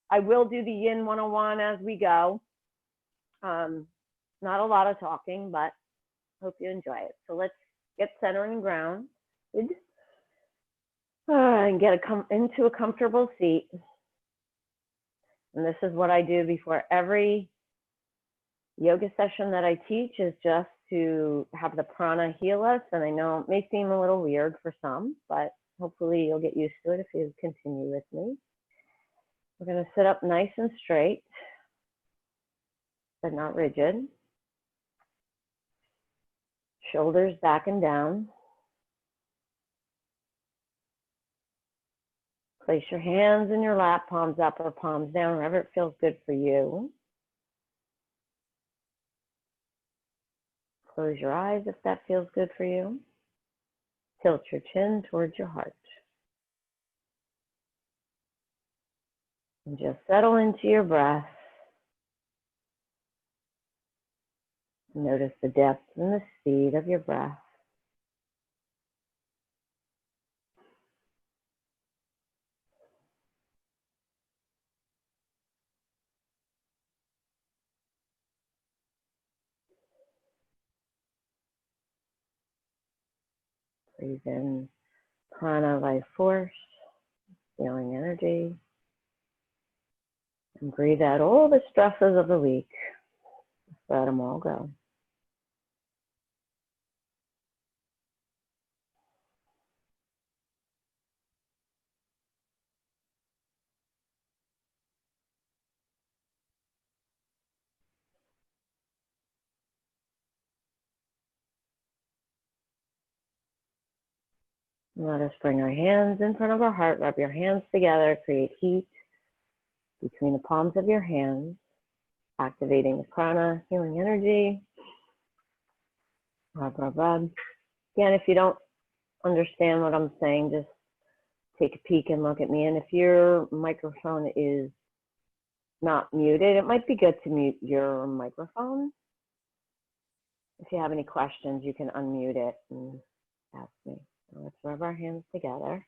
I will do the Yin 101 as we go. Not a lot of talking, but hope you enjoy it. So let's get centered and grounded and get into a comfortable seat. And this is what I do before every yoga session that I teach, is just to have the prana heal us. And I know it may seem a little weird for some, but hopefully you'll get used to it if you continue with me. We're going to sit up nice and straight, but not rigid. Shoulders back and down. Place your hands in your lap, palms up or palms down, wherever it feels good for you. Close your eyes if that feels good for you. Tilt your chin towards your heart. And just settle into your breath. Notice the depth and the speed of your breath. Breathe in prana, life force, healing energy. And breathe out all the stresses of the week. Let them all go. Let us bring our hands in front of our heart. Rub your hands together. Create heat between the palms of your hands. Activating the prana, healing energy. Rub, rub, rub. Again, if you don't understand what I'm saying, just take a peek and look at me. And if your microphone is not muted, it might be good to mute your microphone. If you have any questions, you can unmute it and ask me. So let's rub our hands together.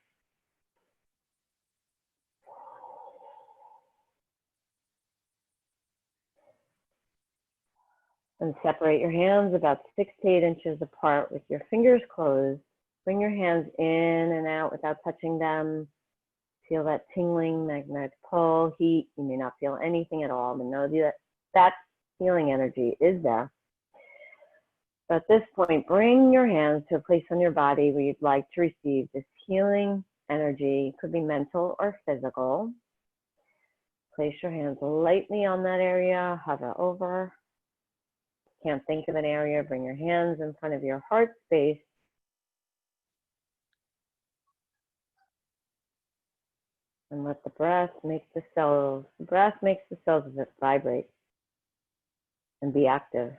And separate your hands about 6 to 8 inches apart with your fingers closed. Bring your hands in and out without touching them. Feel that tingling magnetic pull, heat. You may not feel anything at all, but know that that healing energy is there. So at this point, bring your hands to a place on your body where you'd like to receive this healing energy. It could be mental or physical. Place your hands lightly on that area, hover over. Can't think of an area, bring your hands in front of your heart space. And let the breath make the cells vibrate and be active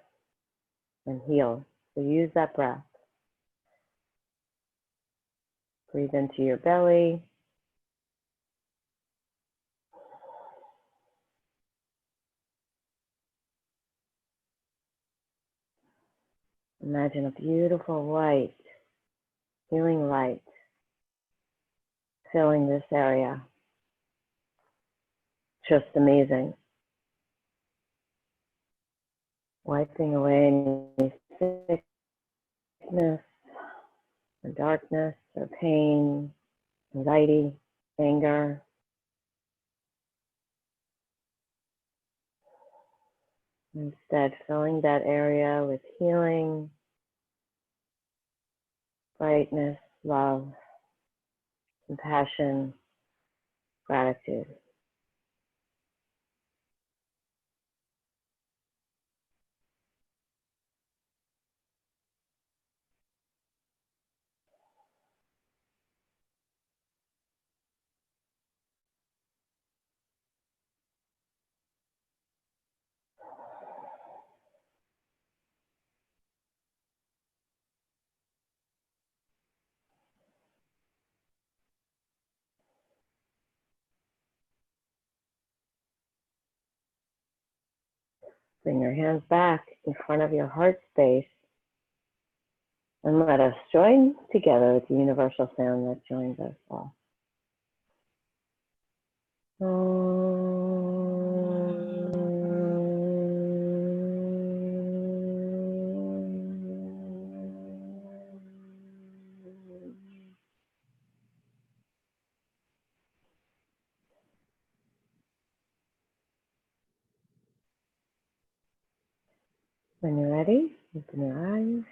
and heal. So use that breath. Breathe into your belly. Imagine a beautiful white, healing light filling this area. Just amazing. Wiping away any sickness or darkness or pain, anxiety, anger. Instead, filling that area with healing, brightness, love, compassion, gratitude. Bring your hands back in front of your heart space and let us join together with the universal sound that joins us all. Om. When you're ready, open your eyes.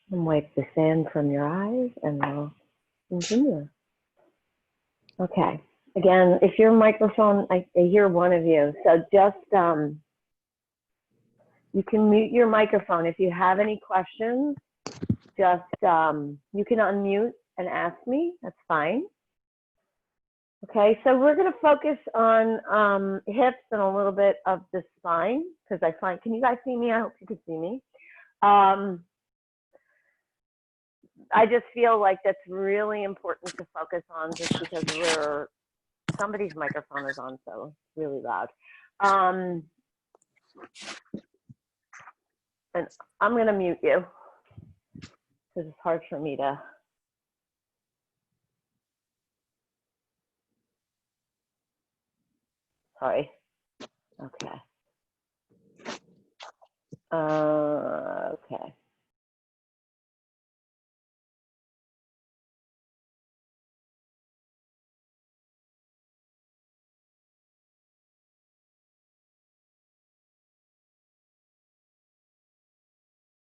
And wipe the sand from your eyes, and we'll continue. Okay. Again, if your microphone, I hear one of you, so just, you can mute your microphone. If you have any questions, just, you can unmute and ask me, that's fine. Okay, so we're gonna focus on hips and a little bit of the spine, because I find, can you guys see me? I hope you can see me. I just feel like that's really important to focus on, just because somebody's microphone is on, so it's really loud. And I'm going to mute you because it's hard for me to. Sorry. Okay. Okay.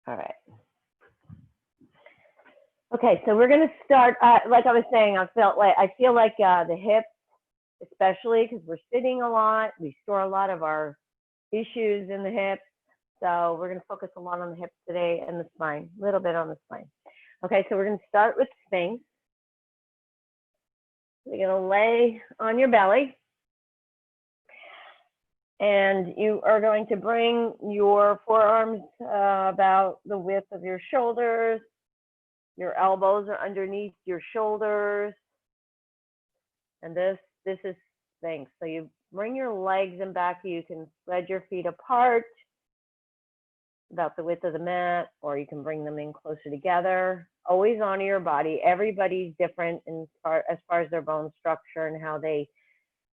All right. Okay, so we're going to start, like I was saying, I feel like the hips, especially because we're sitting a lot, we store a lot of our issues in the hips. So we're going to focus a lot on the hips today and the spine, a little bit on the spine. Okay, so we're going to start with Sphinx. You're going to lay on your belly. And you are going to bring your forearms about the width of your shoulders. Your elbows are underneath your shoulders. And this is Sphinx. So you bring your legs in back. You can spread your feet apart about the width of the mat, or you can bring them in closer together. Always honor your body. Everybody's different as far as their bone structure and how they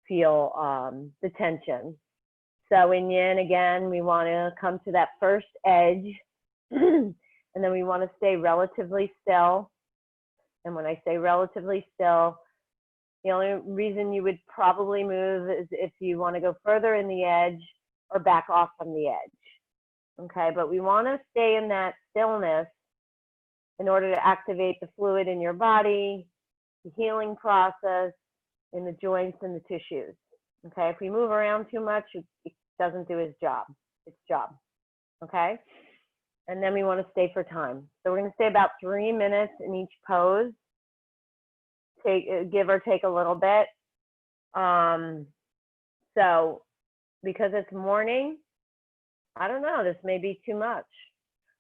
feel the tension. So in Yin, again, we want to come to that first edge, and then we want to stay relatively still. And when I say relatively still, the only reason you would probably move is if you want to go further in the edge or back off from the edge. Okay, but we want to stay in that stillness in order to activate the fluid in your body, the healing process in the joints and the tissues. Okay, if we move around too much, it doesn't do its job. Okay, and then we want to stay for time. So we're going to stay about 3 minutes in each pose. Give or take a little bit. So because it's morning, I don't know, this may be too much.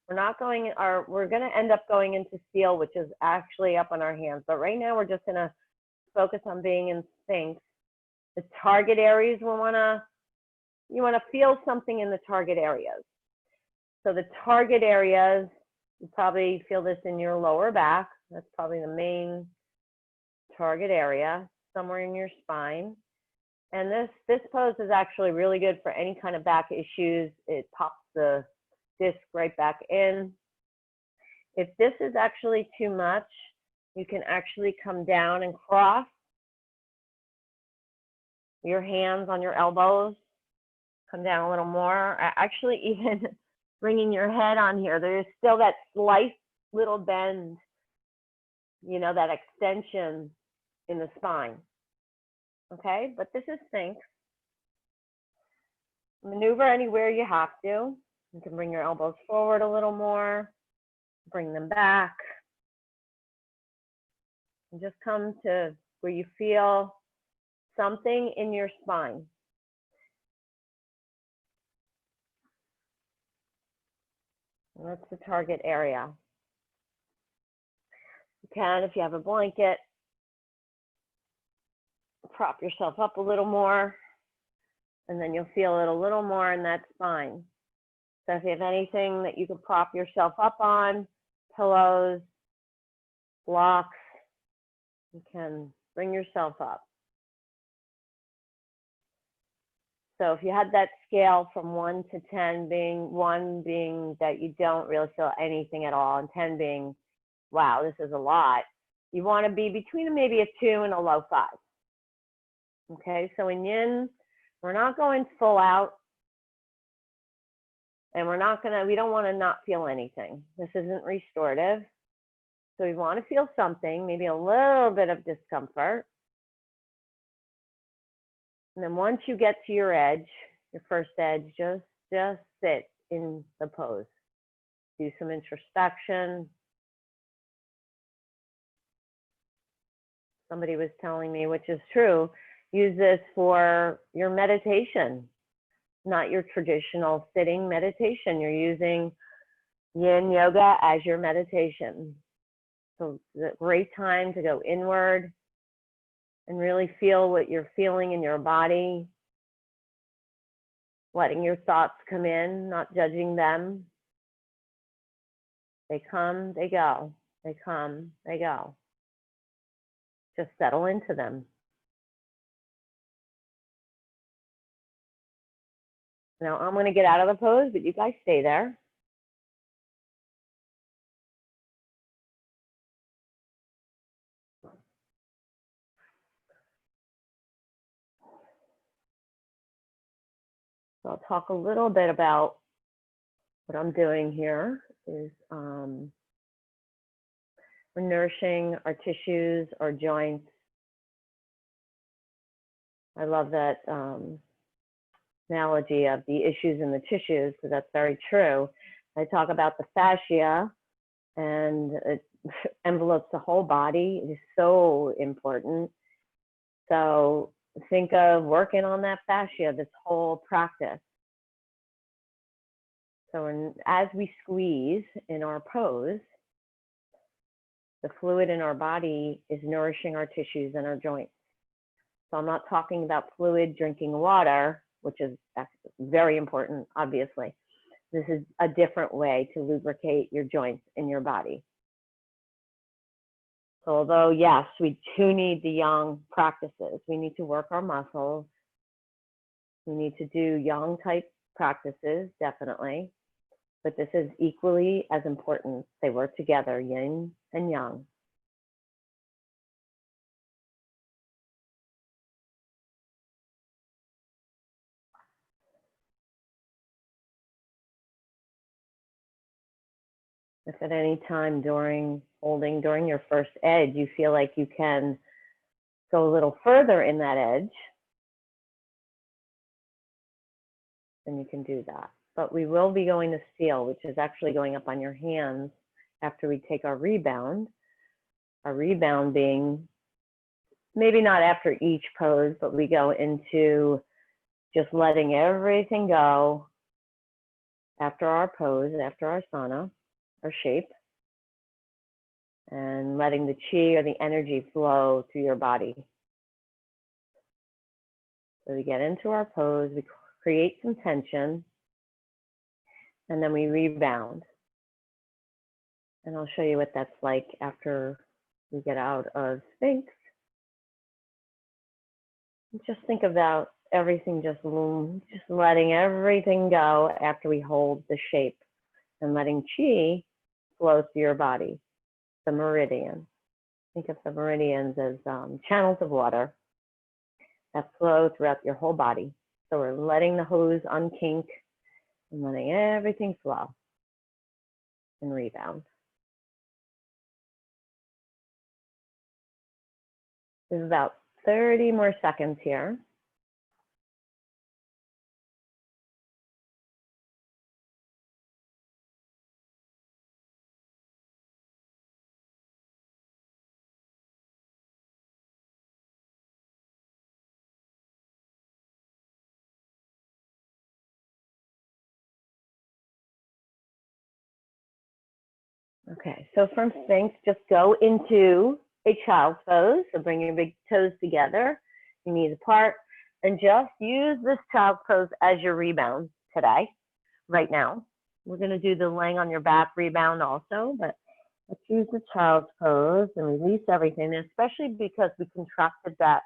We're going to end up going into steel, which is actually up on our hands. But right now we're just going to focus on being in Sphinx. The target areas you want to feel something in the target areas. So the target areas, you probably feel this in your lower back. That's probably the main target area, somewhere in your spine. And this pose is actually really good for any kind of back issues. It pops the disc right back in. If this is actually too much, you can actually come down and cross your hands on your elbows. Come down a little more. Actually, even bringing your head on here, there's still that slight little bend, that extension in the spine. Okay, but this is Sphinx. Maneuver anywhere you have to. You can bring your elbows forward a little more, bring them back, and just come to where you feel something in your spine. And that's the target area. You can, if you have a blanket, prop yourself up a little more, and then you'll feel it a little more in that spine. So if you have anything that you can prop yourself up on, pillows, blocks, you can bring yourself up. So if you had that scale from 1 to 10, being 1 being that you don't really feel anything at all, and 10 being, wow, this is a lot, you want to be between maybe a 2 and a low 5. Okay, so in yin, we're not going full out, and we don't want to not feel anything. This isn't restorative. So we want to feel something, maybe a little bit of discomfort. And then once you get to your edge, your first edge, just sit in the pose. Do some introspection. Somebody was telling me, which is true, use this for your meditation, not your traditional sitting meditation. You're using Yin Yoga as your meditation. So it's a great time to go inward and really feel what you're feeling in your body, letting your thoughts come in, not judging them. They come, they go. They come, they go. Just settle into them. Now I'm going to get out of the pose, but you guys stay there. So I'll talk a little bit about what I'm doing here is we're nourishing our tissues, our joints. I love that analogy of the issues in the tissues, because that's very true. I talk about the fascia, and it envelopes the whole body. It is so important. So think of working on that fascia, this whole practice. So as we squeeze in our pose, the fluid in our body is nourishing our tissues and our joints. So I'm not talking about fluid drinking water, which is very important, obviously. This is a different way to lubricate your joints in your body. So although, yes, we do need the yang practices. We need to work our muscles. We need to do yang type practices, definitely. But this is equally as important. They work together, yin and yang. If at any time during your first edge, you feel like you can go a little further in that edge, then you can do that. But we will be going to seal, which is actually going up on your hands after we take our rebound. Our rebound being maybe not after each pose, but we go into just letting everything go after our pose, after our asana, our shape, and letting the chi or the energy flow through your body. So we get into our pose, we create some tension, and then we rebound. And I'll show you what that's like after we get out of Sphinx. Just think about everything, just letting everything go after we hold the shape and letting chi flow through your body, the meridian. Think of the meridians as channels of water that flow throughout your whole body. So we're letting the hose unkink and letting everything flow and rebound. There's about 30 more seconds here. Okay, so from Sphinx, just go into a child's pose. So bring your big toes together, your knees apart, and just use this child's pose as your rebound today, right now. We're going to do the laying on your back rebound also, but let's use the child's pose and release everything, especially because we contracted that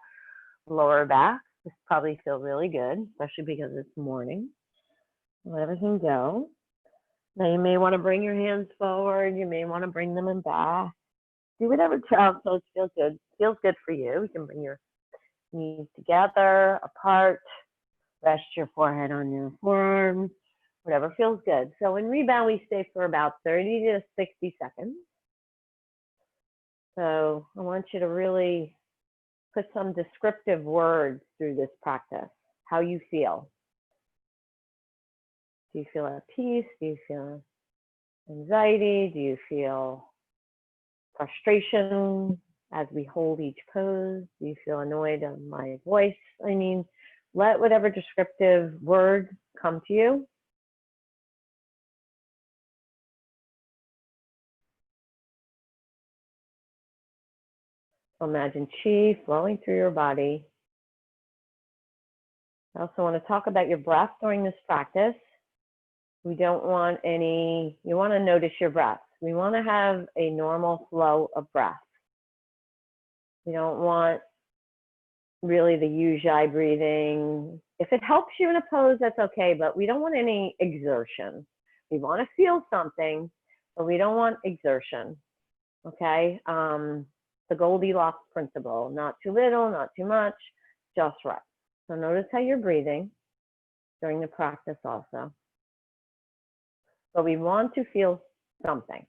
lower back. This probably feels really good, especially because it's morning. Let everything go. Now you may want to bring your hands forward. You may want to bring them in back. Do whatever child pose feels good for you. You can bring your knees together, apart. Rest your forehead on your forearms, whatever feels good. So in rebound, we stay for about 30 to 60 seconds. So I want you to really put some descriptive words through this practice, how you feel. Do you feel at peace? Do you feel anxiety? Do you feel frustration as we hold each pose? Do you feel annoyed at my voice? I mean, let whatever descriptive word come to you. Imagine chi flowing through your body. I also want to talk about your breath during this practice. We don't want any, you want to notice your breath. We want to have a normal flow of breath. We don't want really the ujjayi breathing. If it helps you in a pose, that's okay, but we don't want any exertion. We want to feel something, but we don't want exertion, okay? The Goldilocks principle, not too little, not too much, just right. So notice how you're breathing during the practice also. But we want to feel something.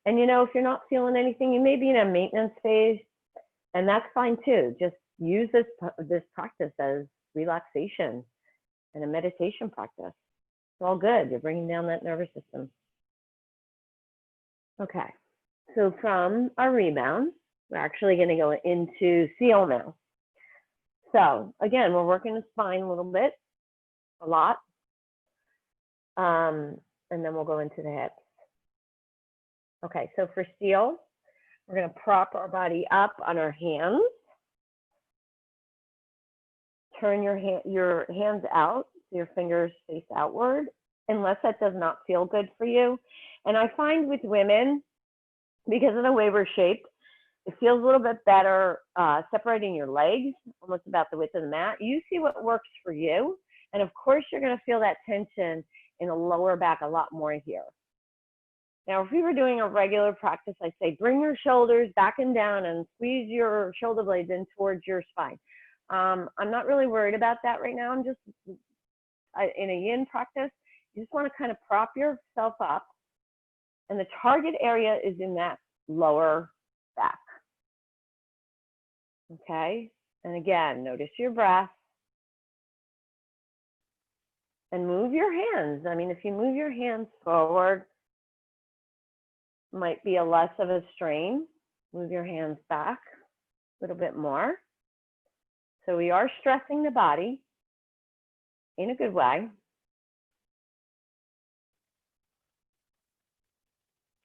And you know, if you're not feeling anything, you may be in a maintenance phase, and that's fine too. Just use this practice as relaxation and a meditation practice. It's all good. You're bringing down that nervous system. Okay, so from our rebound, we're actually going to go into seal now. So again, we're working the spine a little bit, a lot, and then we'll go into the hips. Okay, so for seal, we're going to prop our body up on our hands. Turn your hands out, so your fingers face outward, unless that does not feel good for you. And I find with women, because of the way we're shaped, it feels a little bit better separating your legs, almost about the width of the mat. You see what works for you. And of course, you're going to feel that tension in the lower back a lot more here. Now, if we were doing a regular practice, I'd say bring your shoulders back and down and squeeze your shoulder blades in towards your spine. I'm not really worried about that right now. I'm just, in a yin practice, you just want to kind of prop yourself up. And the target area is in that lower back. Okay? And again, notice your breath. And move your hands. I mean, if you move your hands forward, might be a less of a strain. Move your hands back a little bit more. So we are stressing the body in a good way.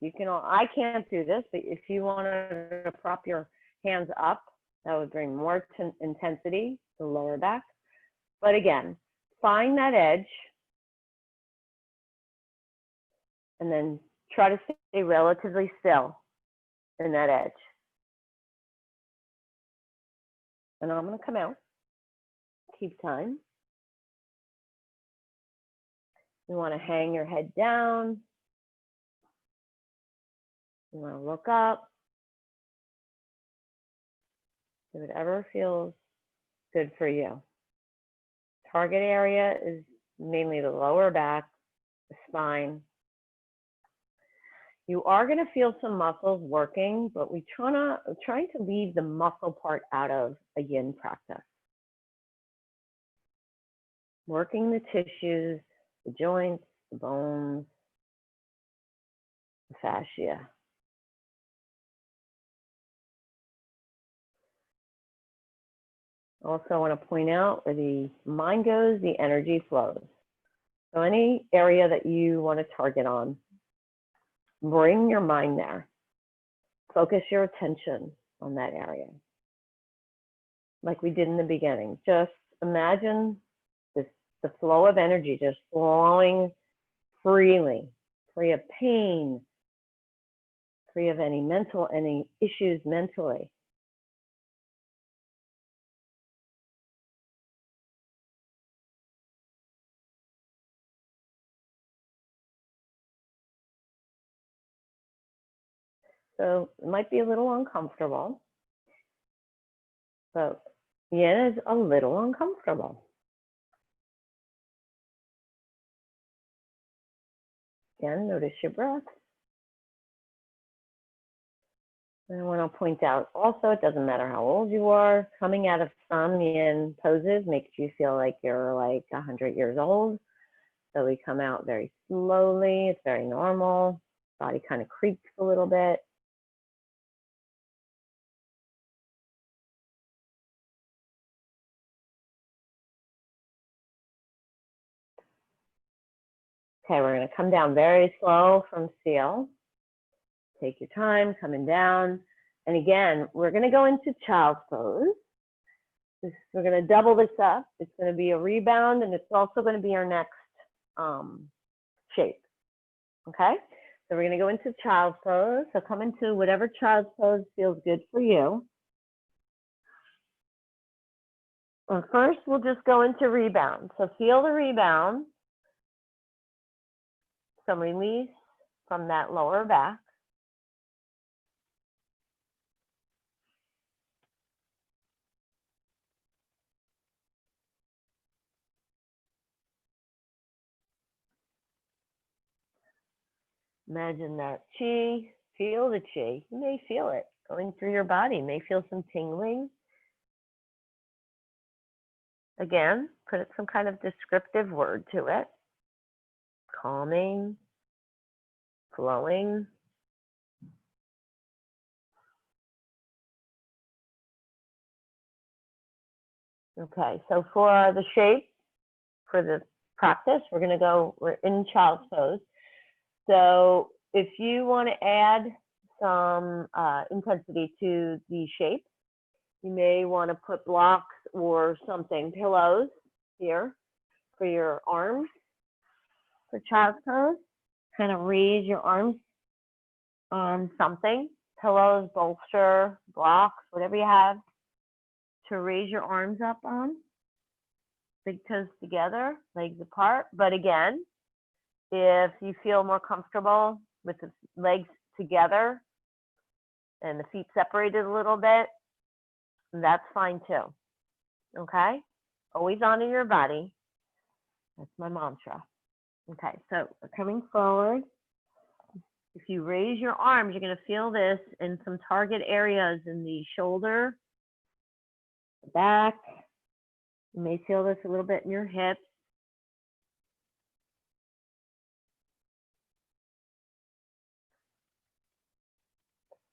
You can, I can't do this, but if you wanted to prop your hands up, that would bring more intensity to the lower back. But again, find that edge and then try to stay relatively still in that edge. And I'm going to come out. Keep time. You want to hang your head down. You want to look up. Do whatever feels good for you. Target area is mainly the lower back, the spine. You are going to feel some muscles working, but we're trying to leave the muscle part out of a yin practice. Working the tissues, the joints, the bones, the fascia. Also, I want to point out where the mind goes, the energy flows. So any area that you want to target on, bring your mind there. Focus your attention on that area. Like we did in the beginning. Just imagine the flow of energy just flowing freely, free of pain, free of any issues mentally. So it might be a little uncomfortable, but Yin is a little uncomfortable. Again, notice your breath. And I want to point out also, it doesn't matter how old you are, coming out of some yin poses makes you feel like you're like 100 years old. So we come out very slowly. It's very normal. Body kind of creaks a little bit. Okay, we're going to come down very slow from seal. Take your time coming down. And again, we're going to go into child's pose. We're going to double this up. It's going to be a rebound, and it's also going to be our next shape. Okay, so we're going to go into child's pose. So come into whatever child's pose feels good for you. And first, we'll just go into rebound. So feel the rebound. Some release from that lower back. Imagine that chi, feel the chi. You may feel it going through your body. You may feel some tingling. Again, put some kind of descriptive word to it. Calming, flowing. Okay, so for the shape, for the practice, we're in child's pose. So if you want to add some intensity to the shape, you may want to put blocks or something, pillows here for your arms. For child's pose, kind of raise your arms on something, pillows, bolster, blocks, whatever you have to raise your arms up on. Big toes together, legs apart. But again, if you feel more comfortable with the legs together and the feet separated a little bit, that's fine too. Okay? Always honor your body. That's my mantra. Okay, so we're coming forward. If you raise your arms, you're going to feel this in some target areas in the shoulder, the back. You may feel this a little bit in your hips.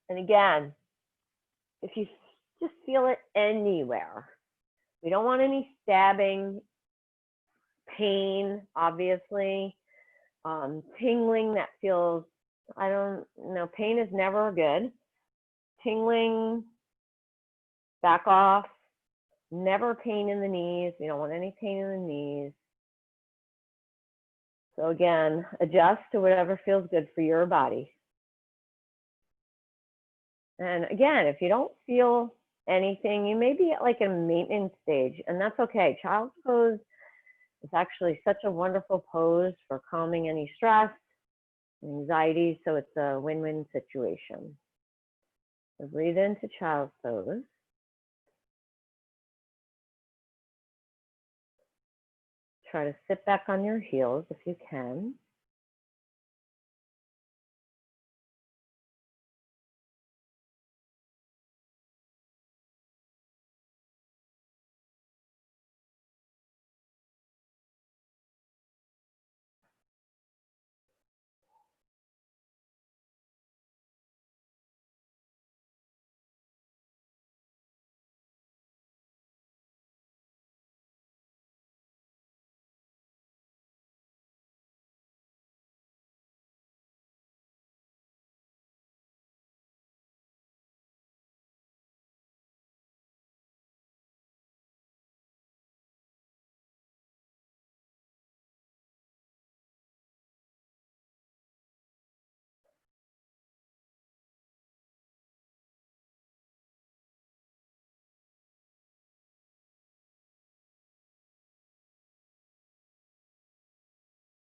And again, if you just feel it anywhere, we don't want any stabbing, pain, obviously, tingling that feels, I don't know, pain is never good. Tingling, back off, never pain in the knees. We don't want any pain in the knees. So again, adjust to whatever feels good for your body. And again, if you don't feel anything, you may be at like a maintenance stage, and that's okay. Child's pose is actually such a wonderful pose for calming any stress, anxiety, so it's a win-win situation. So breathe into child's pose. Try to sit back on your heels if you can.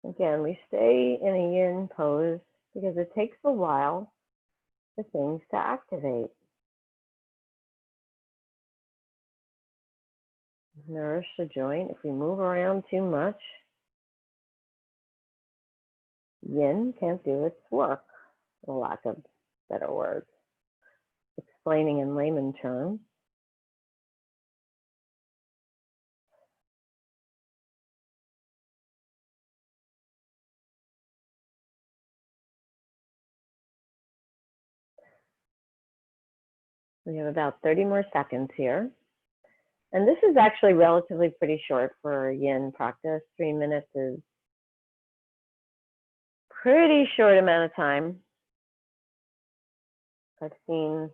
Again, we stay in a yin pose because it takes a while for things to activate. nourish the joint. If we move around too much, yin can't do its work, for lack of better words. Explaining in layman terms. We have about 30 more seconds here. And this is actually relatively pretty short for yin practice. 3 minutes is pretty short amount of time. I've seen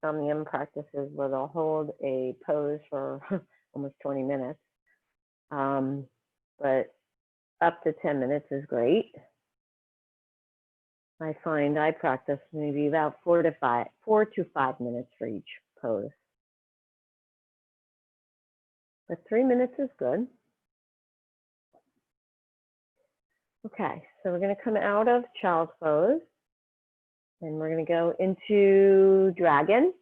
some yin practices where they'll hold a pose for almost 20 minutes. But up to 10 minutes is great. I find I practice maybe about 4 to 5 minutes for each pose. But 3 minutes is good. Okay, so we're going to come out of child's pose and we're going to go into dragon.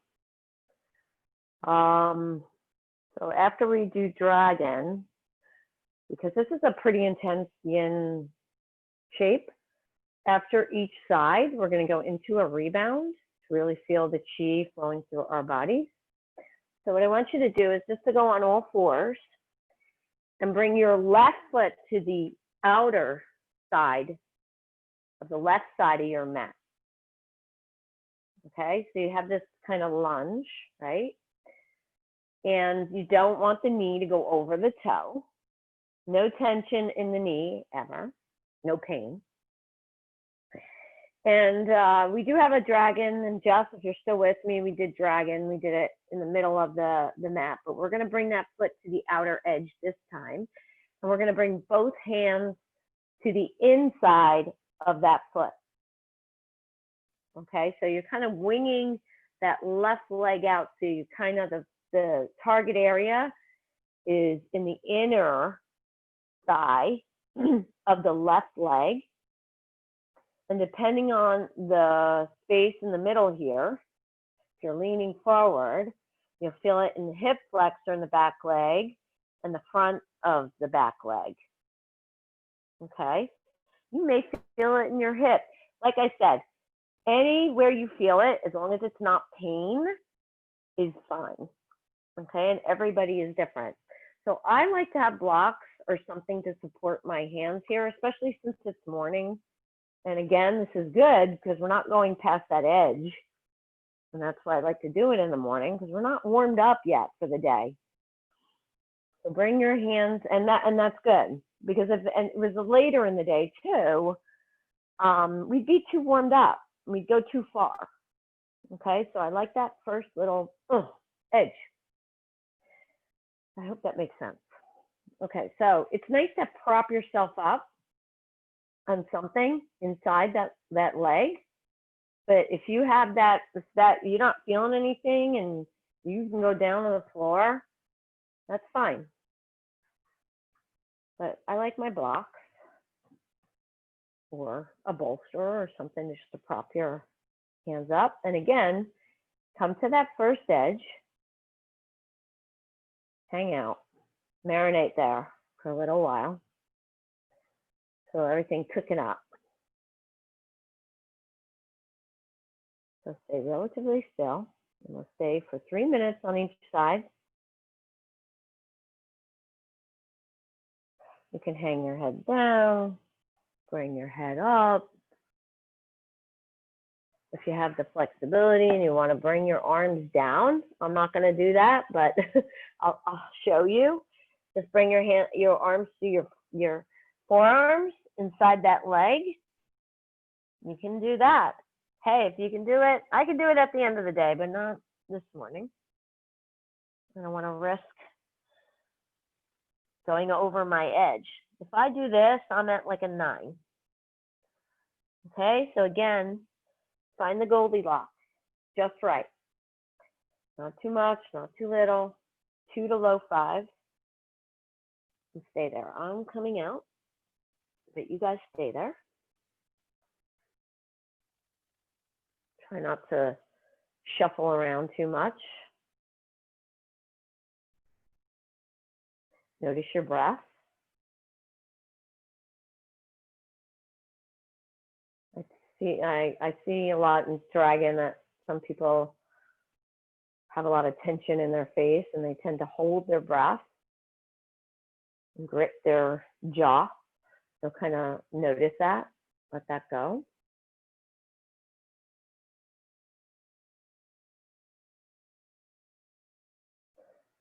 So after we do dragon, because this is a pretty intense yin shape, after each side, we're going to go into a rebound to really feel the chi flowing through our bodies. So what I want you to do is just to go on all fours and bring your left foot to the outer side of the left side of your mat. Okay, so you have this kind of lunge, right? And you don't want the knee to go over the toe. No tension in the knee ever, no pain. And we do have a dragon, and Jess, if you're still with me, we did dragon. We did it in the middle of the mat, but we're going to bring that foot to the outer edge this time. And we're going to bring both hands to the inside of that foot. Okay, so you're kind of winging that left leg out. So you kind of, the target area is in the inner thigh of the left leg. And depending on the space in the middle here, if you're leaning forward, you'll feel it in the hip flexor in the back leg and the front of the back leg. Okay? You may feel it in your hip. Like I said, anywhere you feel it, as long as it's not pain, is fine. Okay? And everybody is different. So I like to have blocks or something to support my hands here, especially since it's morning. And again, this is good because we're not going past that edge. And that's why I like to do it in the morning, because we're not warmed up yet for the day. So bring your hands, and that's good. Because if and it was later in the day too, we'd be too warmed up. We'd go too far. Okay, so I like that first little edge. I hope that makes sense. Okay, so it's nice to prop yourself up on something inside that leg. But if you have that you're not feeling anything and you can go down on the floor, that's fine. But I like my blocks or a bolster or something just to prop your hands up. And again, come to that first edge, hang out, marinate there for a little while. So everything cooking up. So stay relatively still, and we'll stay for 3 minutes on each side. You can hang your head down, bring your head up. If you have the flexibility and you want to bring your arms down, I'm not going to do that, but I'll show you. Just bring your arms to your forearms inside that leg. You can do that. Hey, if you can do it, I can do it at the end of the day, but not this morning. I don't want to risk going over my edge. If I do this, I'm at like a 9. Okay, so again, find the Goldilocks, just right. Not too much, not too little, 2 to low 5. And stay there. I'm coming out, but you guys stay there. Try not to shuffle around too much. Notice your breath. I see a lot in dragon that some people have a lot of tension in their face and they tend to hold their breath and grip their jaw. So kind of notice that, let that go.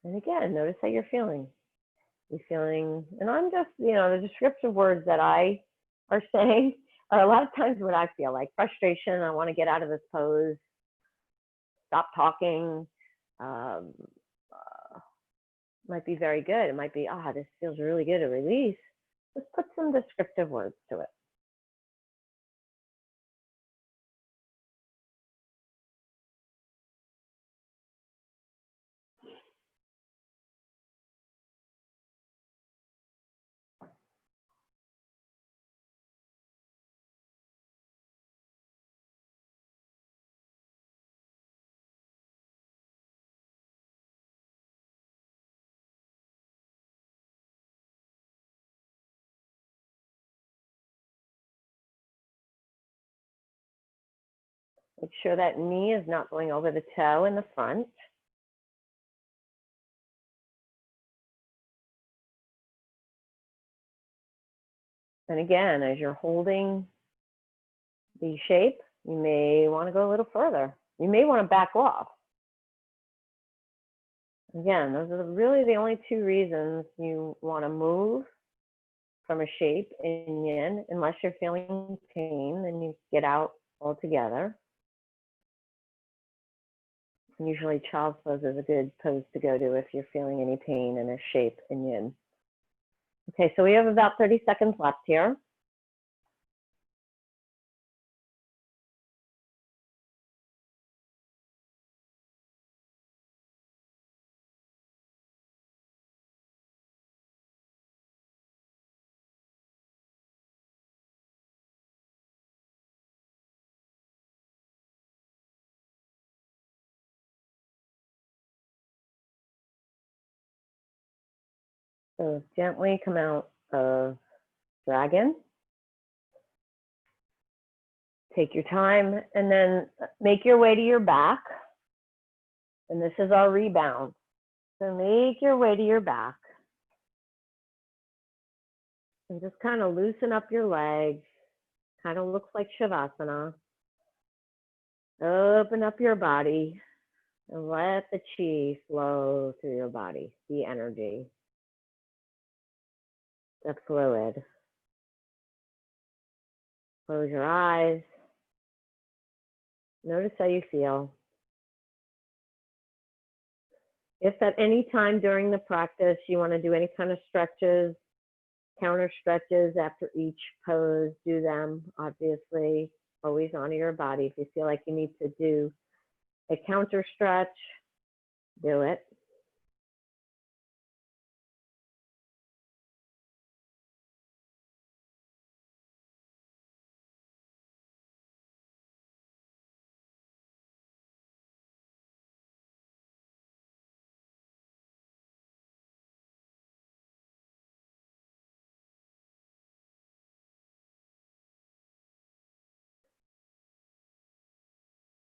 And again, notice how you're feeling. You're feeling, and I'm just, the descriptive words that I are saying are a lot of times what I feel like frustration. I want to get out of this pose, stop talking. Might be very good. It might be, this feels really good to release. Just put some descriptive words to it. Make sure that knee is not going over the toe in the front. And again, as you're holding the shape, you may want to go a little further. You may want to back off. Again, those are really the only two reasons you want to move from a shape in yin. Unless you're feeling pain, then you get out altogether. Usually child's pose is a good pose to go to if you're feeling any pain in a shape in yin. Okay, so we have about 30 seconds left here. So gently come out of dragon. Take your time and then make your way to your back. And this is our rebound. So make your way to your back. And just kind of loosen up your legs. Kind of looks like Shavasana. Open up your body and let the chi flow through your body, the energy, the fluid. Close your eyes. Notice how you feel. If at any time during the practice you want to do any kind of stretches, counter stretches after each pose, do them. Obviously, always honor your body. If you feel like you need to do a counter stretch, do it.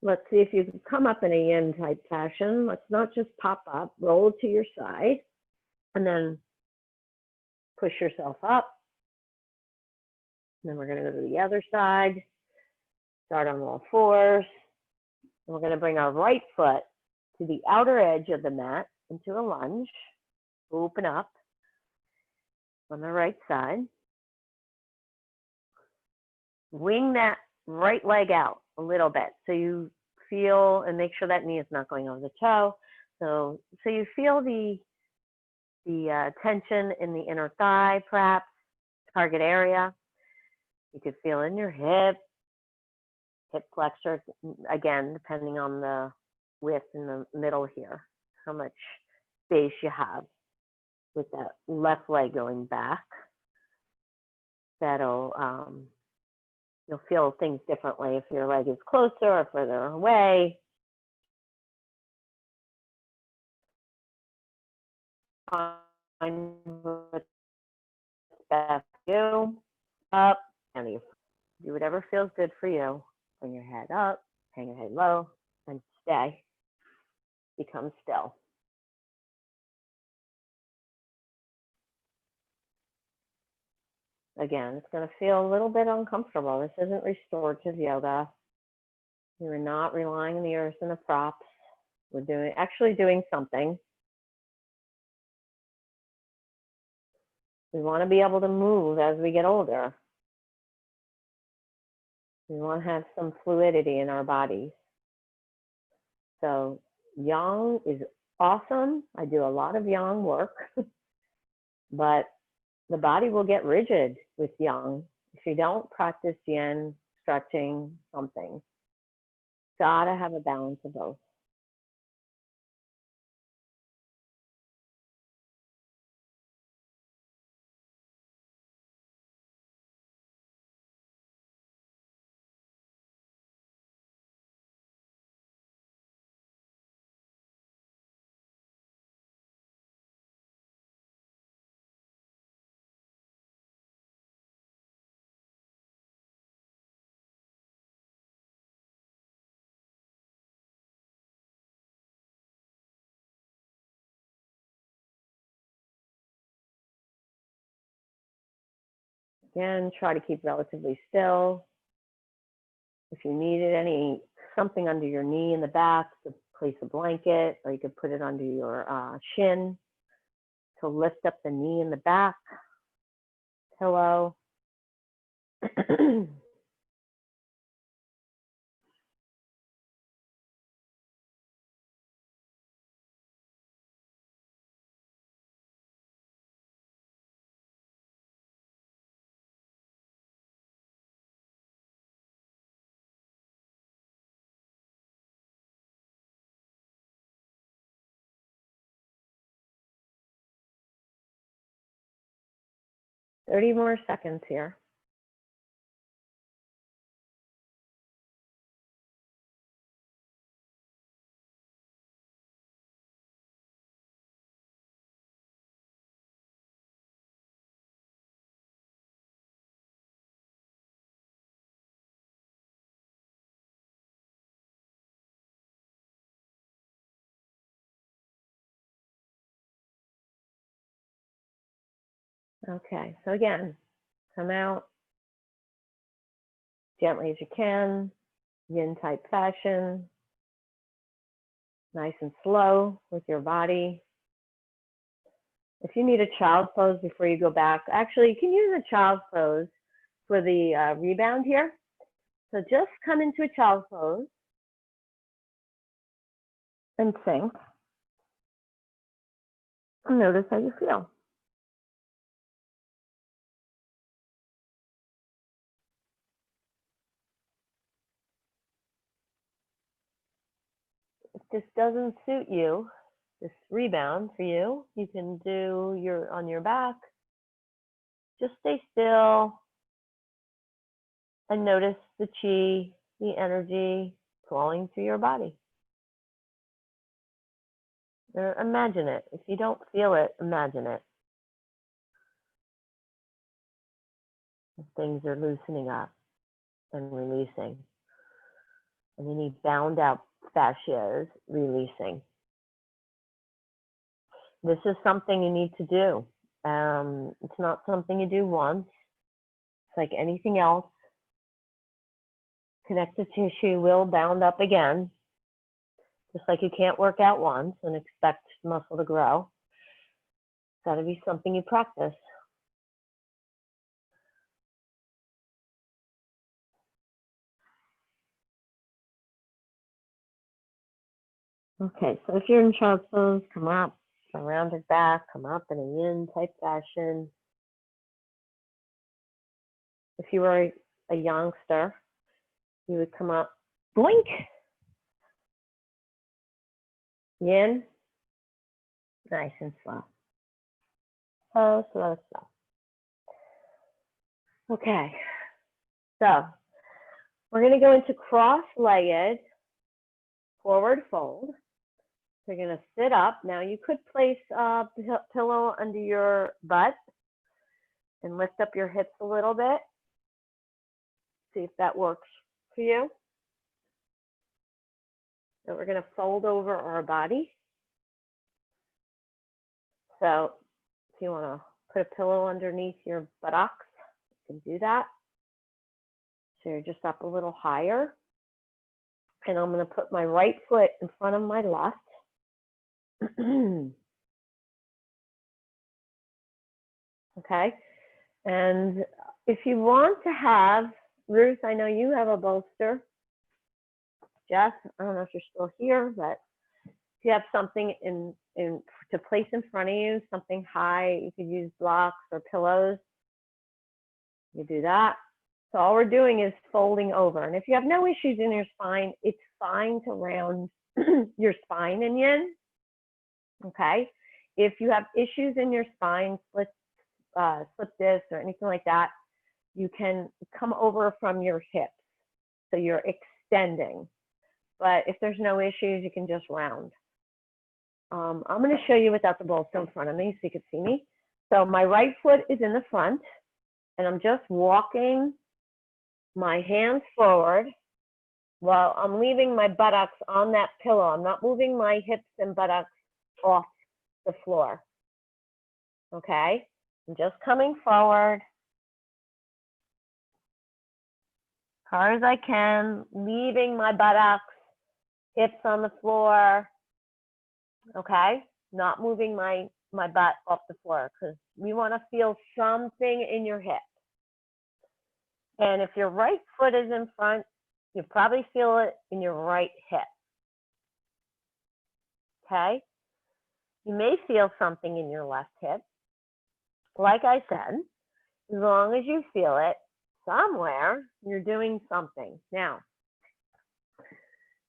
Let's see if you can come up in a yin type fashion. Let's not just pop up, roll to your side, and then push yourself up. And then we're going to go to the other side. Start on all fours. And we're going to bring our right foot to the outer edge of the mat into a lunge. Open up on the right side. Wing that right leg out a little bit so you feel, and make sure that knee is not going over the toe. So you feel the tension in the inner thigh, perhaps, target area. You could feel in your hip flexor, again, depending on the width in the middle here, how much space you have with that left leg going back. That'll, you'll feel things differently if your leg is closer or further away. what's best for you. Up, and you do whatever feels good for you. Bring your head up, hang your head low, and stay. Become still. Again, it's going to feel a little bit uncomfortable. This isn't restorative yoga. We're not relying on the earth and the props. We're actually doing something. We want to be able to move as we get older. We want to have some fluidity in our bodies. So yang is awesome. I do a lot of yang work, but the body will get rigid with yang if you don't practice yin, stretching, something. Gotta have a balance of both. Again, try to keep relatively still. If you needed something under your knee in the back, to place a blanket, or you could put it under your shin to lift up the knee in the back. Pillow. 30 more seconds here. Okay, so again, come out gently as you can, yin type fashion, nice and slow with your body. If you need a child pose before you go back, actually you can use a child pose for the rebound here. So just come into a child pose and sink and notice how you feel. If this doesn't suit you, this rebound for you, you can do on your back. Just stay still and notice the chi, the energy flowing through your body. Or imagine it. If you don't feel it, imagine it. Things are loosening up and releasing. And any bound up fascias releasing. This is something you need to do. It's not something you do once. It's like anything else. Connective tissue will bound up again. Just like you can't work out once and expect muscle to grow. It's got to be something you practice. Okay, so if you're in child's pose, come up, rounded back, come up in a yin type fashion. If you were a youngster, you would come up, blink, yin, nice and slow. Slow, slow, slow. Okay, so we're going to go into cross-legged forward fold. So you're going to sit up. Now you could place a pillow under your butt and lift up your hips a little bit. See if that works for you. So we're going to fold over our body. So if you want to put a pillow underneath your buttocks, you can do that. So you're just up a little higher. And I'm going to put my right foot in front of my left. Okay. And if you want to have, Ruth, I know you have a bolster. Jess, I don't know if you're still here, but if you have something to place in front of you, something high, you could use blocks or pillows. You do that. So all we're doing is folding over. And if you have no issues in your spine, it's fine to round your spine in Yin. Okay. If you have issues in your spine, slip disc or anything like that, you can come over from your hips. So you're extending. But if there's no issues, you can just round. I'm going to show you without the bolster in front of me so you can see me. So my right foot is in the front, and I'm just walking my hands forward while I'm leaving my buttocks on that pillow. I'm not moving my hips and buttocks off the floor. Okay? I'm just coming forward as far as I can, leaving my buttocks, hips on the floor. Okay? Not moving my butt off the floor because you want to feel something in your hip. And if your right foot is in front, you probably feel it in your right hip. Okay? You may feel something in your left hip. Like I said, as long as you feel it somewhere, you're doing something. Now,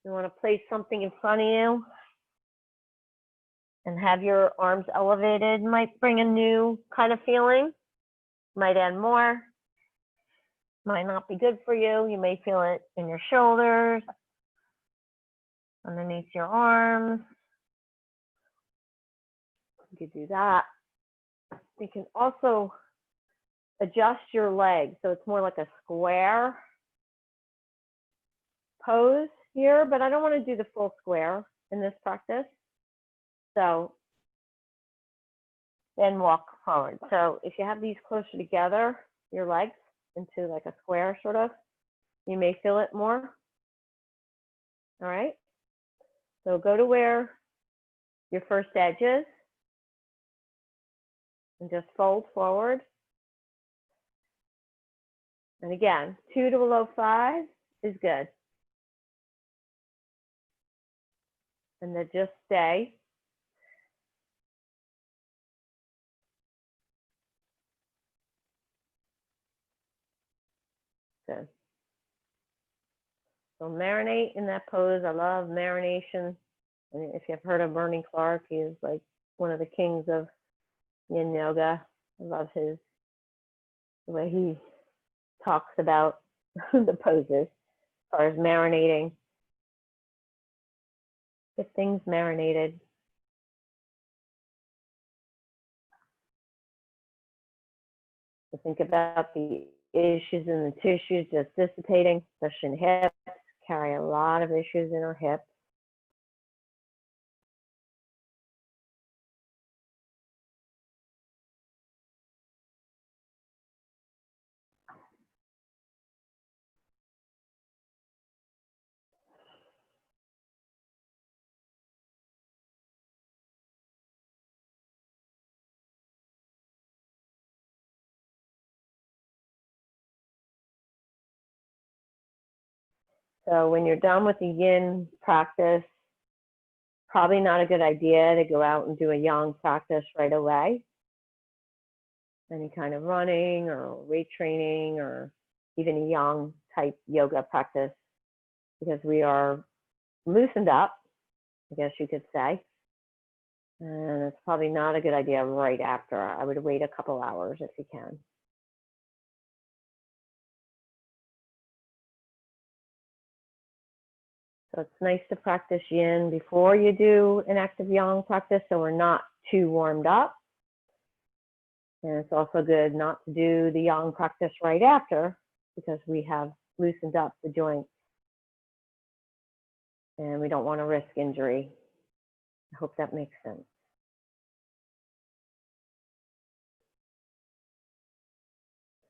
you want to place something in front of you and have your arms elevated. Might bring a new kind of feeling. Might add more. Might not be good for you. You may feel it in your shoulders, underneath your arms. You could do that. You can also adjust your legs so it's more like a square pose here, but I don't want to do the full square in this practice. So then walk forward. So if you have these closer together, your legs into like a square sort of, you may feel it more. All right. So go to where your first edge is and just fold forward. And again, 2 to below 5 is good. And then just stay. Good. So marinate in that pose. I love marination. And if you've heard of Bernie Clark, he is like one of the kings of Yin Yoga. I love the way he talks about the poses as far as marinating. Get things marinated. So think about the issues in the tissues just dissipating, especially in hips. Carry a lot of issues in our hips. So when you're done with the Yin practice, probably not a good idea to go out and do a Yang practice right away. Any kind of running or weight training or even a Yang type yoga practice, because we are loosened up, I guess you could say. And it's probably not a good idea right after. I would wait a couple hours if you can. So it's nice to practice yin before you do an active yang practice so we're not too warmed up. And it's also good not to do the yang practice right after because we have loosened up the joints and we don't want to risk injury. I hope that makes sense.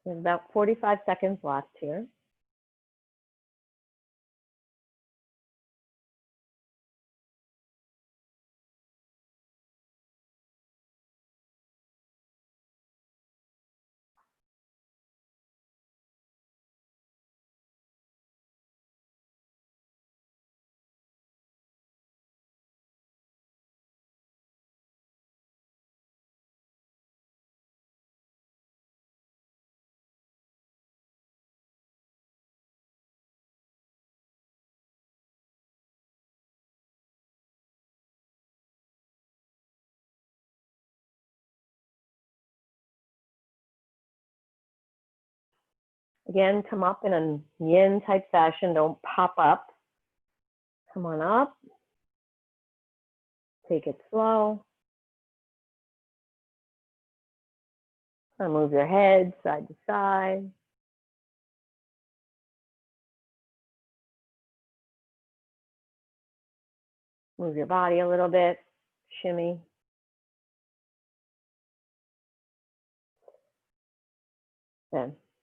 There's about 45 seconds left here. Again, come up in a yin type fashion. Don't pop up. Come on up. Take it slow. Move your head side to side. Move your body a little bit. Shimmy.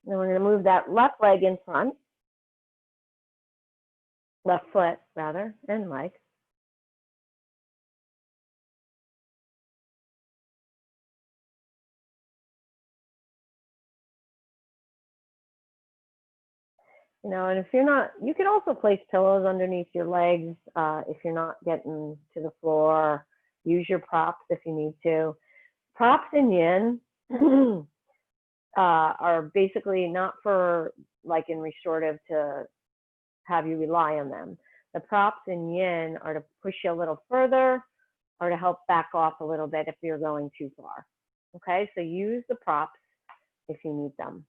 Then we're going to move that left leg in front. Left foot, rather, and leg. You know, and if you're not, you can also place pillows underneath your legs if you're not getting to the floor. Use your props if you need to. Props in yin are basically not for, like in restorative, to have you rely on them. The props in yin are to push you a little further or to help back off a little bit if you're going too far. Okay, so use the props if you need them.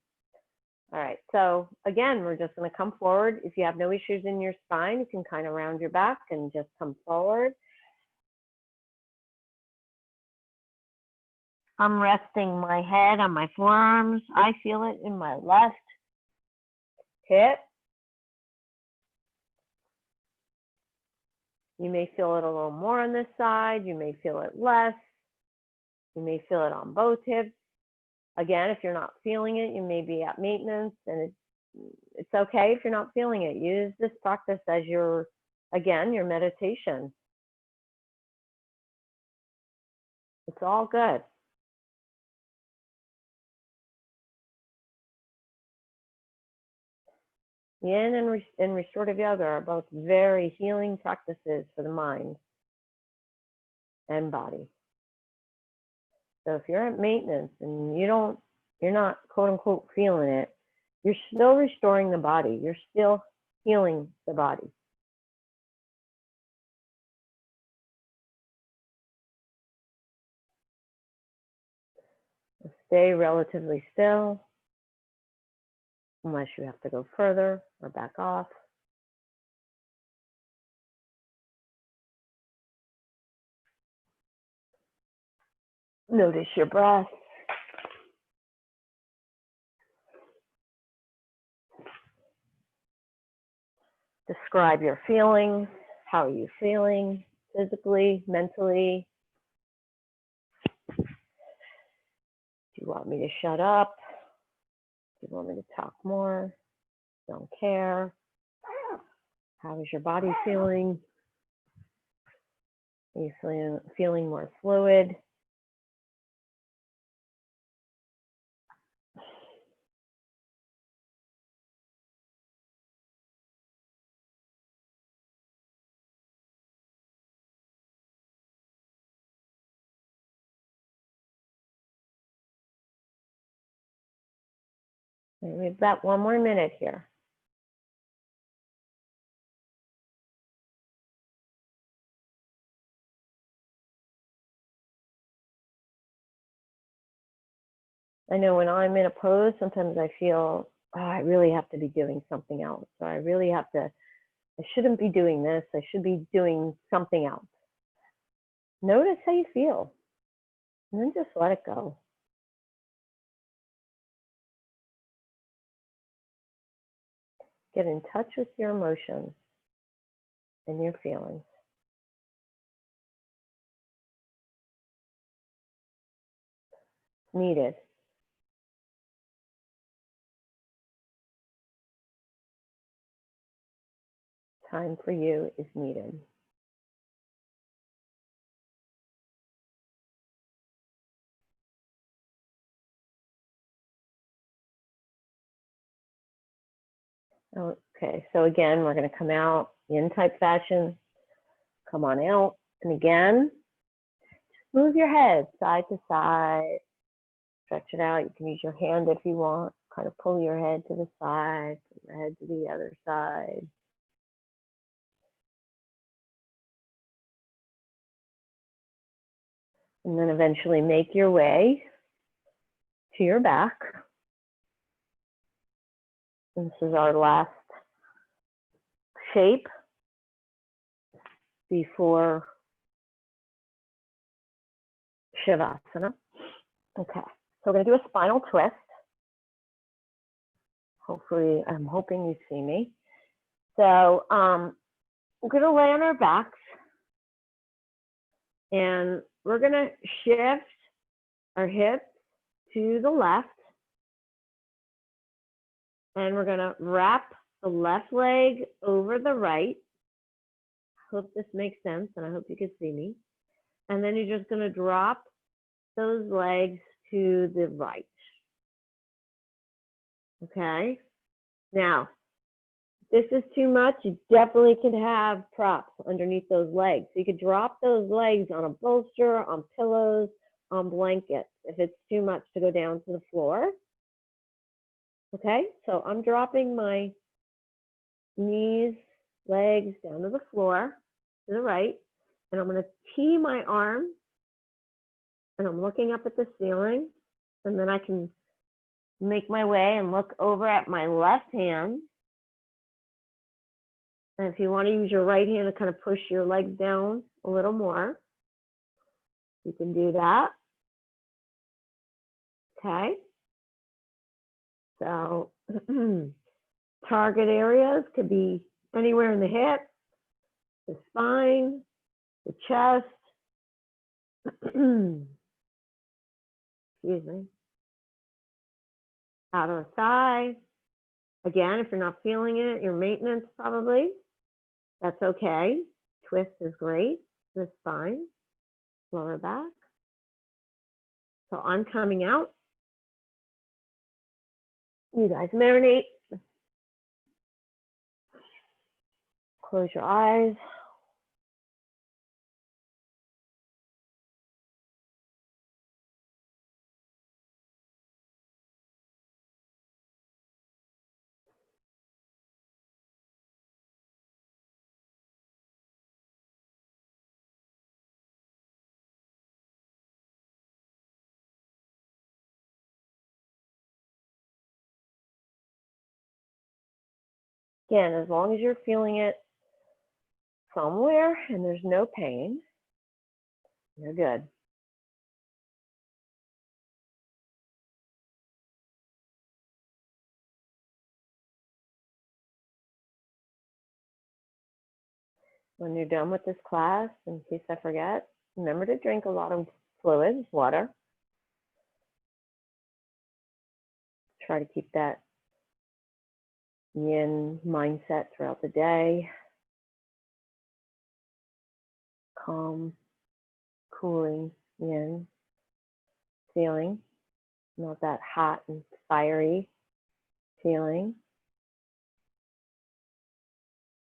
All right, so again, we're just going to come forward. If you have no issues in your spine, you can kind of round your back and just come forward. I'm resting my head on my forearms. I feel it in my left hip. You may feel it a little more on this side. You may feel it less. You may feel it on both hips. Again, if you're not feeling it, you may be at maintenance, and it's okay if you're not feeling it. Use this practice as your, again, your meditation. It's all good. Yin and restorative yoga are both very healing practices for the mind and body. So if you're at maintenance and you're not quote unquote feeling it, you're still restoring the body. You're still healing the body. Stay relatively still unless you have to go further or back off. Notice your breath. Describe your feelings. How are you feeling physically, mentally? Do you want me to shut up? Do you want me to talk more? Don't care. How is your body feeling? Are you feeling more fluid? We've got 1 more minute here. I know when I'm in a pose, sometimes I feel, oh, I really have to be doing something else. So I really have to I shouldn't be doing this. I should be doing something else. Notice how you feel, and then just let it go. Get in touch with your emotions and your feelings. Needed. Time for you is needed. Okay, so again, we're going to come out in type fashion. Come on out. And again, move your head side to side. Stretch it out. You can use your hand if you want. Kind of pull your head to the side, pull your head to the other side. And then eventually make your way to your back. And this is our last shape before Shavasana. Okay, so we're going to do a spinal twist. Hopefully, I'm hoping you see me. So we're going to lay on our backs, and we're going to shift our hips to the left, and we're going to wrap the left leg over the right. Hope this makes sense, and I hope you can see me. And then you're just going to drop those legs to the right. Okay? Now, if this is too much, you definitely can have props underneath those legs. So you could drop those legs on a bolster, on pillows, on blankets, if it's too much to go down to the floor. Okay? So I'm dropping my knees, legs down to the floor, to the right, and I'm going to tee my arm, and I'm looking up at the ceiling, and then I can make my way and look over at my left hand. And if you want to use your right hand to kind of push your legs down a little more, you can do that. Okay. So target areas could be anywhere in the hip, the spine, the chest, excuse me, outer thigh. Again, if you're not feeling it, your maintenance probably, that's okay. Twist is great. The spine, lower back. So I'm coming out. You guys marinate. Close your eyes. Again, as long as you're feeling it somewhere and there's no pain, you're good. When you're done with this class, in case I forget, remember to drink a lot of fluids, water. Try to keep that yin mindset throughout the day. Calm, cooling yin feeling, not that hot and fiery feeling.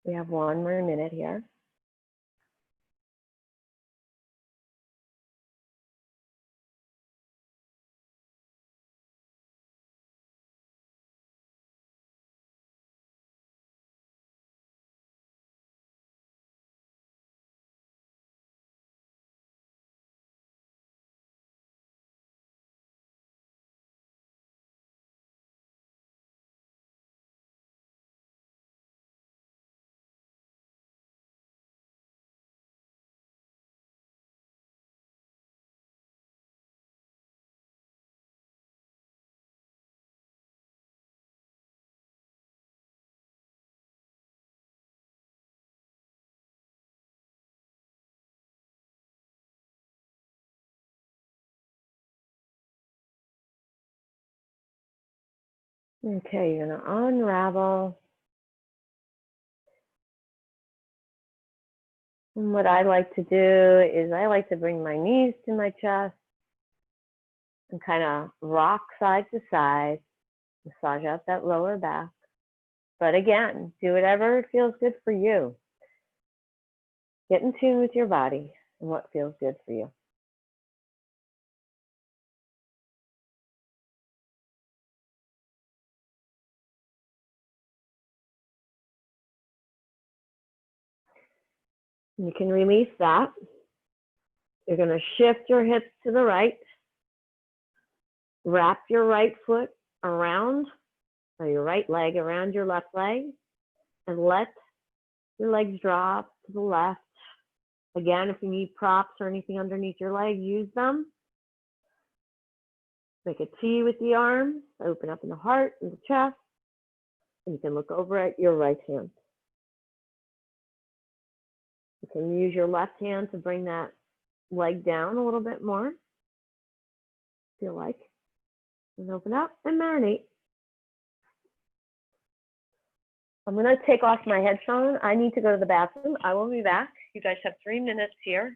We have 1 more minute here. Okay, you're gonna unravel. And what I like to do is I like to bring my knees to my chest and kind of rock side to side, massage out that lower back. But again, do whatever feels good for you. Get in tune with your body and what feels good for you. You can release that. You're going to shift your hips to the right. Wrap your right foot around, or your right leg around your left leg, and let your legs drop to the left. Again, if you need props or anything underneath your leg, use them. Make a T with the arms, open up in the heart and the chest, and you can look over at your right hand. You can use your left hand to bring that leg down a little bit more, feel like, and open up and marinate. I'm going to take off my headphone. I need to go to the bathroom. I will be back. You guys have 3 minutes here.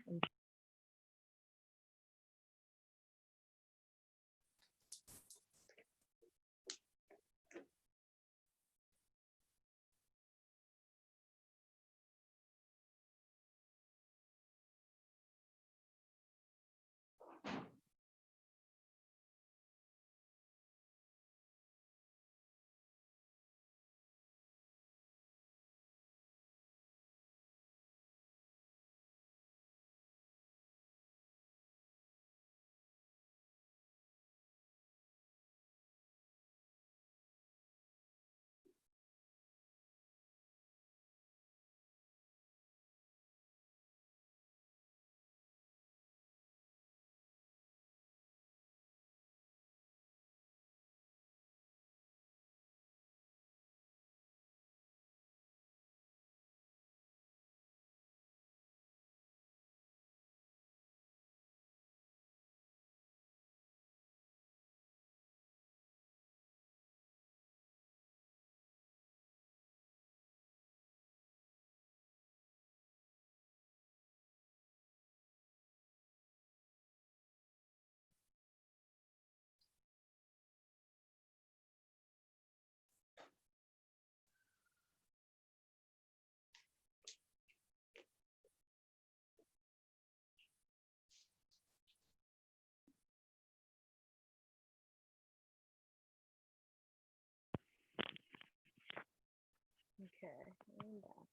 Okay, I'm back.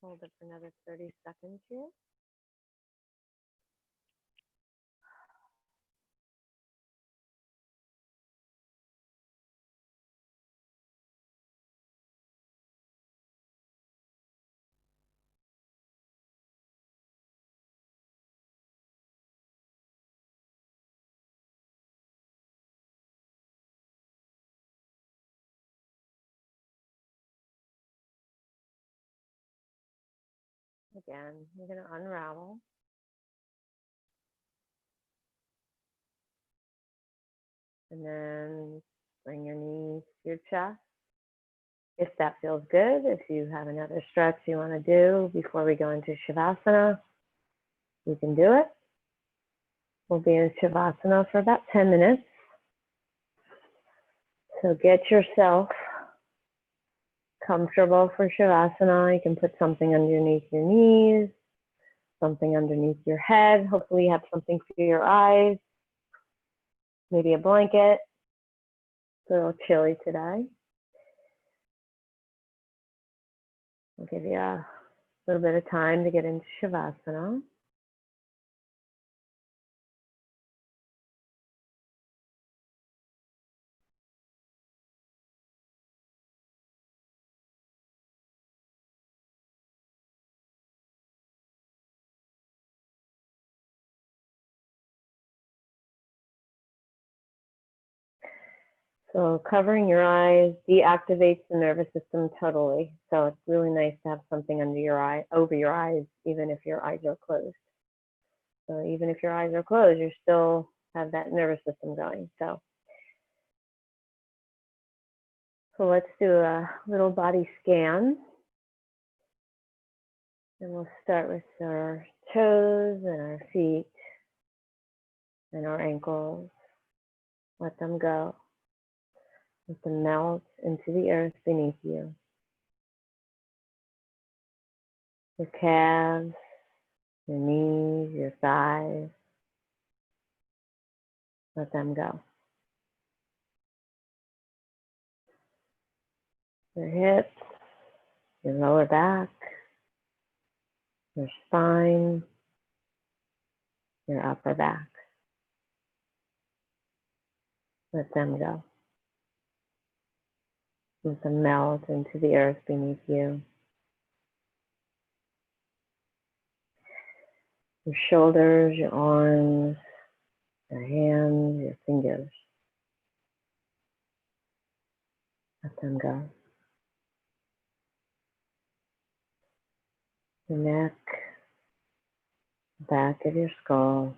Hold it for another 30 seconds here. Again, you're going to unravel. And then bring your knees to your chest. If that feels good, if you have another stretch you want to do before we go into Shavasana, you can do it. We'll be in Shavasana for about 10 minutes. So get yourself comfortable for Shavasana. You can put something underneath your knees, something underneath your head. Hopefully you have something for your eyes, maybe a blanket. It's a little chilly today. I'll give you a little bit of time to get into Shavasana. So covering your eyes deactivates the nervous system totally. So it's really nice to have something under your eye, over your eyes, even if your eyes are closed. So even if your eyes are closed, you still have that nervous system going. So So let's do a little body scan. And we'll start with our toes and our feet and our ankles. Let them go. Let them melt into the earth beneath you. Your calves, your knees, your thighs. Let them go. Your hips, your lower back, your spine, your upper back. Let them go. Let them melt into the earth beneath you. Your shoulders, your arms, your hands, your fingers. Let them go. Your neck, back of your skull,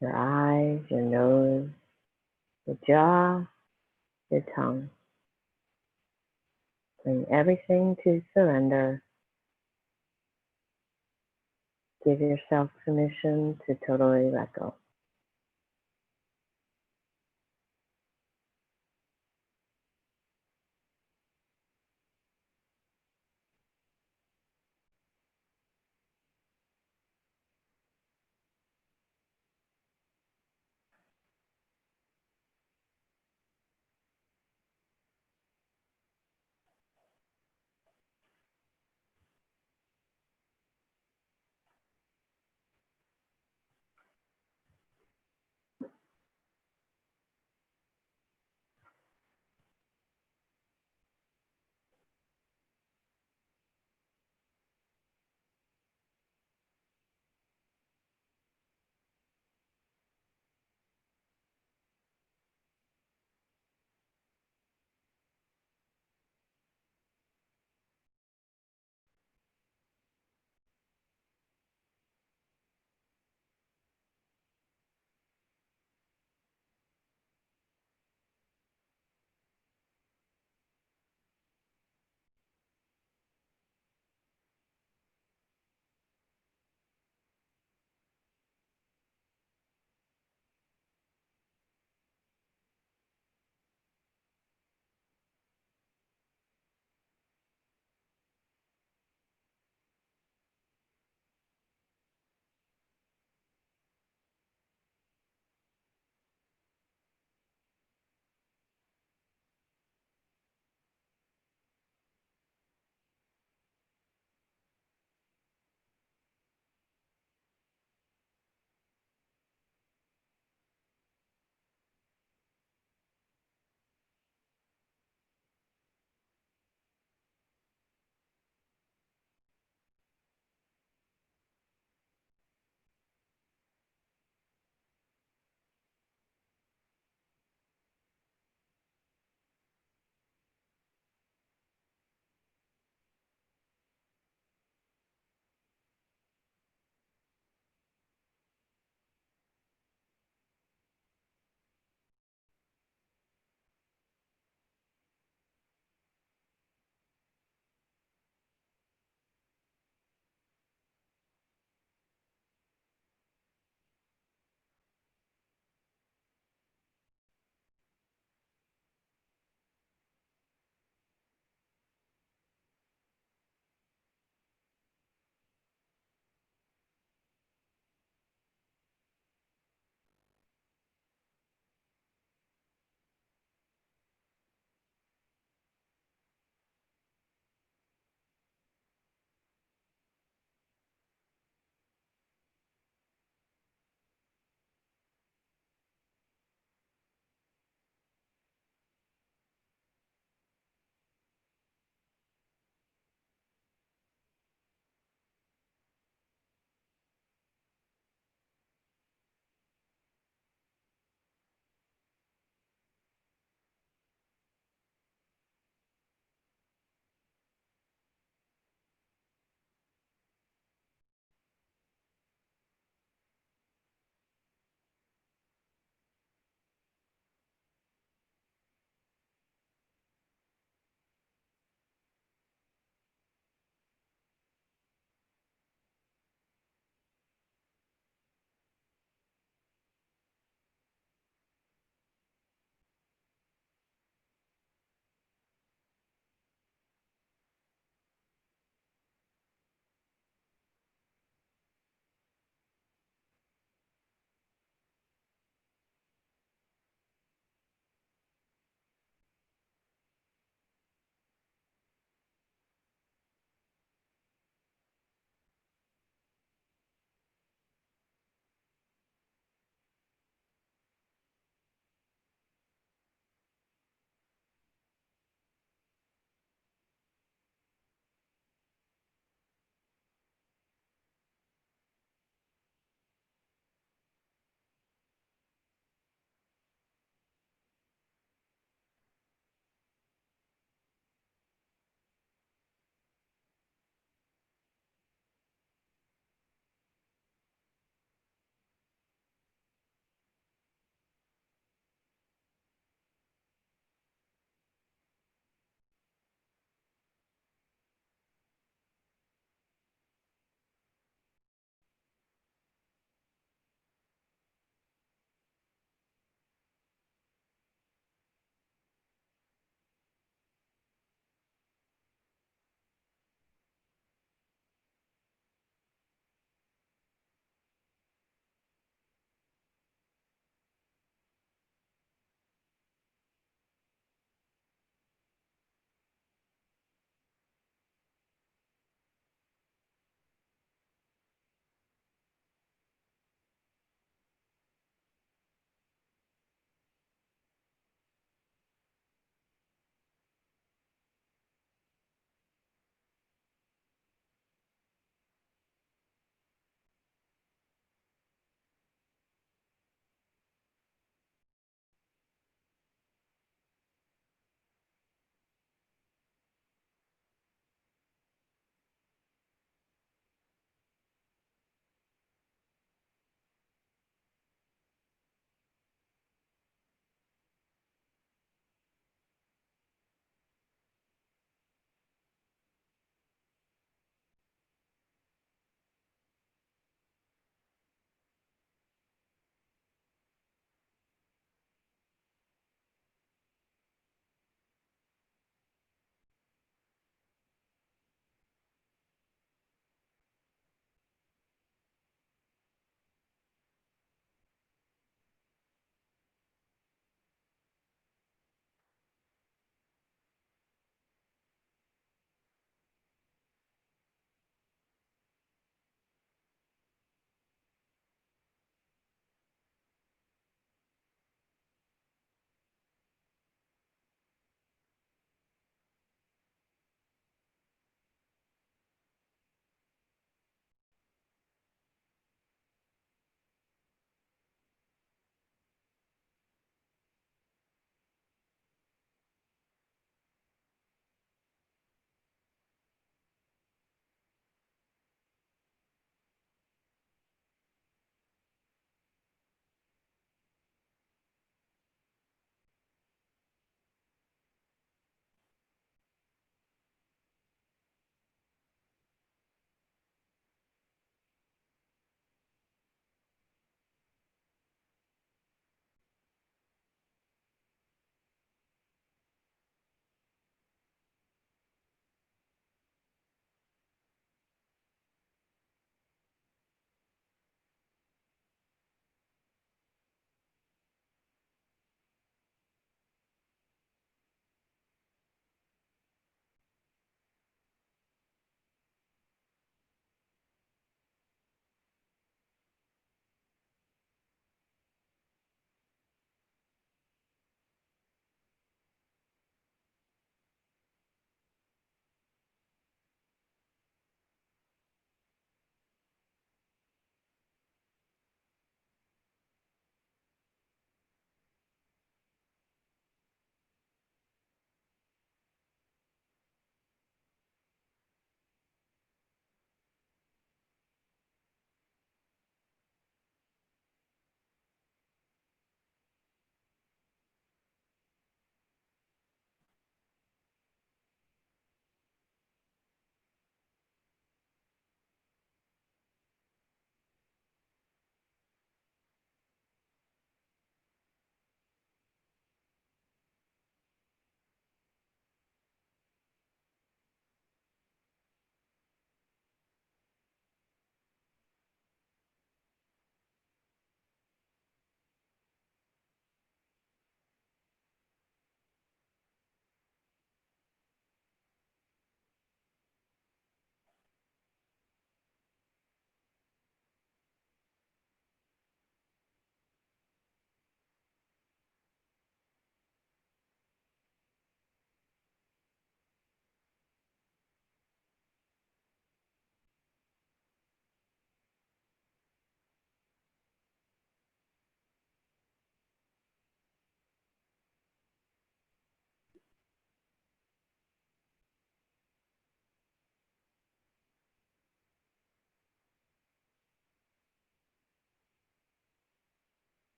your eyes, your nose, your jaw, your tongue. Bring everything to surrender. Give yourself permission to totally let go.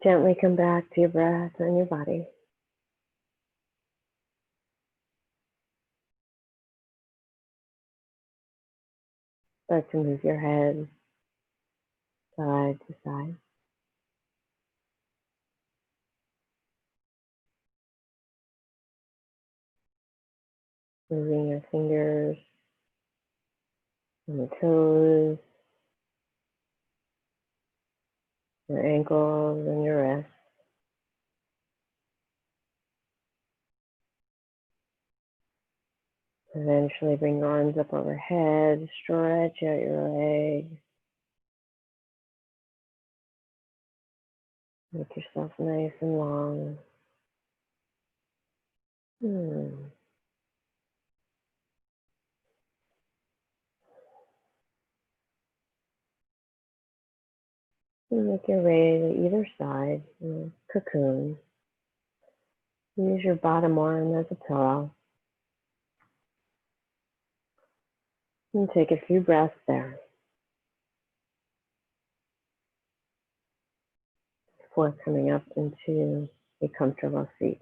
Gently come back to your breath and your body. Start to move your head side to side. Moving your fingers and the toes, your ankles and your wrists. Eventually bring your arms up overhead, stretch out your legs. Make yourself nice and long. And make your way to either side, cocoon. Use your bottom arm as a pillow. And take a few breaths there before coming up into a comfortable seat.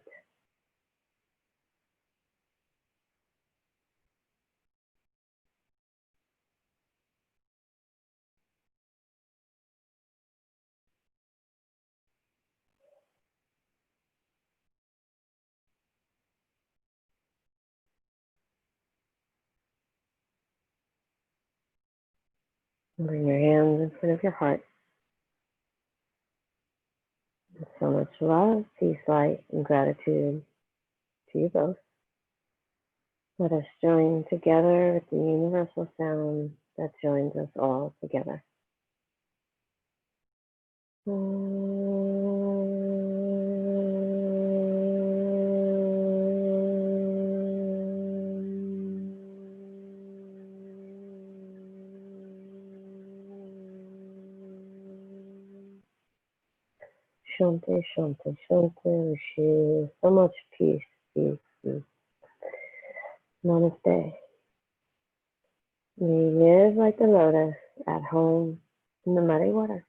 And bring your hands in front of your heart. With so much love, peace, light, and gratitude to you both. Let us join together with the universal sound that joins us all together. Shanti, Shanti, Shanti. Wish you so much peace, peace, peace. Namaste. May you live like the lotus at home in the muddy water.